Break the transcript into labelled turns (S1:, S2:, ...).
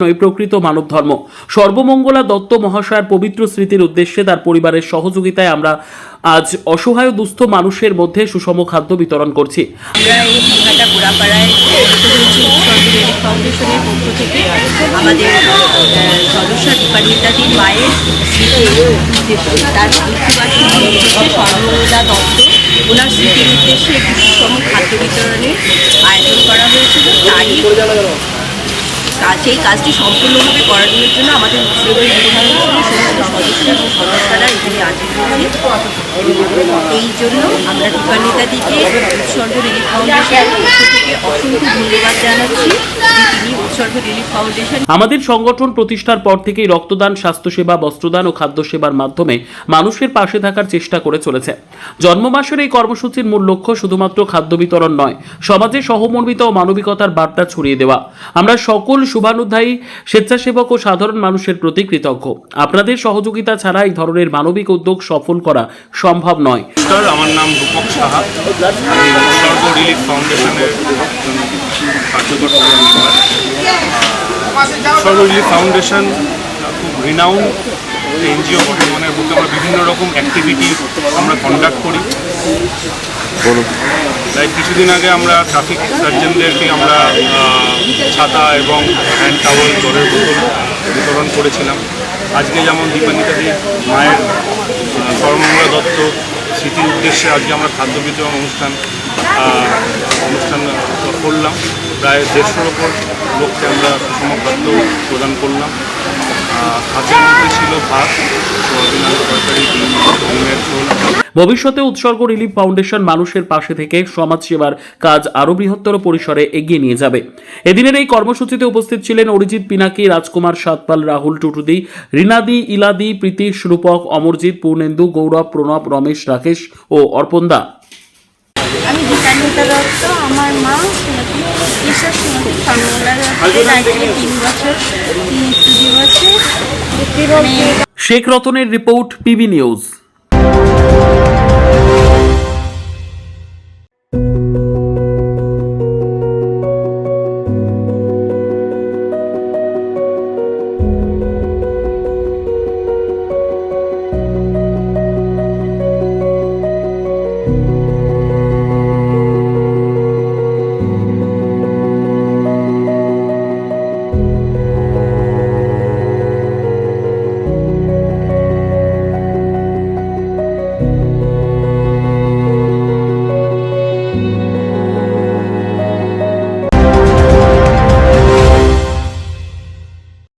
S1: প্রকৃত মানব ধর্ম। সর্বমঙ্গলা দত্ত মহাশয়ের পবিত্র স্মৃতির উদ্দেশ্যে তার পরিবারের সহযোগিতায় আমরা আজ অসহায় দুস্থ মানুষের মধ্যে সুষম খাদ্য বিতরণ করছি।
S2: আমরা এই দিঘাটা গোড়াপাড়ায় ফাউন্ডেশনের পক্ষ থেকে আমাদের সদস্যা দীপান্বিতাদির মায়ের তার মৃত্যুবার্ষিকী উপলক্ষে সর্বমঙ্গলা দত্ত ওনার স্মৃতির উদ্দেশ্যে একটি সুষম খাদ্য বিতরণের আয়োজন করা হয়েছিল। সেই কাজটি সম্পূর্ণভাবে করানোর জন্য আমাদের উৎসর্গের সমস্ত সদস্য এবং সদস্যরা এখানে আয়োজন করেছে। এই জন্য আমরা দীপান্বিতাদিকে উৎসর্গ রিলিফ ফাউন্ডেশনের পক্ষ থেকে অসংখ্য ধন্যবাদ জানাচ্ছি যে তিনি উৎসর্গ রিলিফ ফাউন্ডেশন।
S1: আমাদের সংগঠন প্রতিষ্ঠার পর থেকেই রক্তদান, স্বাস্থ্যসেবা, বস্ত্রদান ও খাদ্য সেবার মাধ্যমে মানুষের পাশে থাকার চেষ্টা করে চলেছে। জন্ম মাসের এই কর্মসূচির মূল লক্ষ্য শুধুমাত্র খাদ্য বিতরণ নয়, সমাজে সহমর্মিতা ও মানবিকতার বার্তা ছড়িয়ে দেওয়া। আমরা সকল শুভানুধ্যায়ী স্বেচ্ছাসেবক ও সাধারণ মানুষের প্রতি কৃতজ্ঞ। আপনাদের সহযোগিতা ছাড়া এই ধরনের মানবিক উদ্যোগ সফল করা সম্ভব নয়।
S3: আমার নাম রূপক সাহা, আমি উৎসর্গ রিলিফ ফাউন্ডেশনের কার্যকর্তা মেম্বার। উৎসর্গ রিলিফ ফাউন্ডেশন খুব রিনাউন্ড এনজিও বর্তমানের মধ্যে আমরা বিভিন্ন রকম অ্যাক্টিভিটি আমরা কন্ডাক্ট করি। তাই কিছুদিন আগে আমরা ট্রাফিক সার্জনদেরকে আমরা ছাতা এবং হ্যান্ড টাওয়েল, জলের বোতল বিতরণ করেছিলাম। আজকে যেমন দীপান্বিতাদি মায়ের সর্বমঙ্গলা দত্ত স্মৃতির উদ্দেশ্যে আজকে আমরা খাদ্য বিতরণ অনুষ্ঠান করলাম। প্রায় 150-র ওপর লোককে আমরা সুষম খাদ্য প্রদান করলাম। খাদ্যের মধ্যে ছিল ভাত, সোয়াবিন আলু তরকারি, ডিমের ঝোল।
S1: ভবিষ্যতে উৎসর্গ রিলিফ ফাউন্ডেশন মানুষের পাশে থেকে সমাজ সেবার কাজ আরও বৃহত্তর পরিসরে এগিয়ে নিয়ে যাবে। এদিনের এই কর্মসূচিতে উপস্থিত ছিলেন অরিজিৎ পিনাকি, রাজকুমার সাতপাল, রাহুল টুটুদি, রিনাদি, ইলাদি, প্রীতিশ, রূপক, অমরজিৎ, পূর্ণেন্দু, গৌরব, প্রণব, রমেশ, রাকেশ ও অর্পণদা।
S2: আমি দীপান্বিতা দত্ত, আমার মা ঈশ্বর সর্বমঙ্গলা দত্তের আজকে 3 বছর, 2 দিবসে।
S1: শেখ রতনের রিপোর্ট, পিবি নিউজ।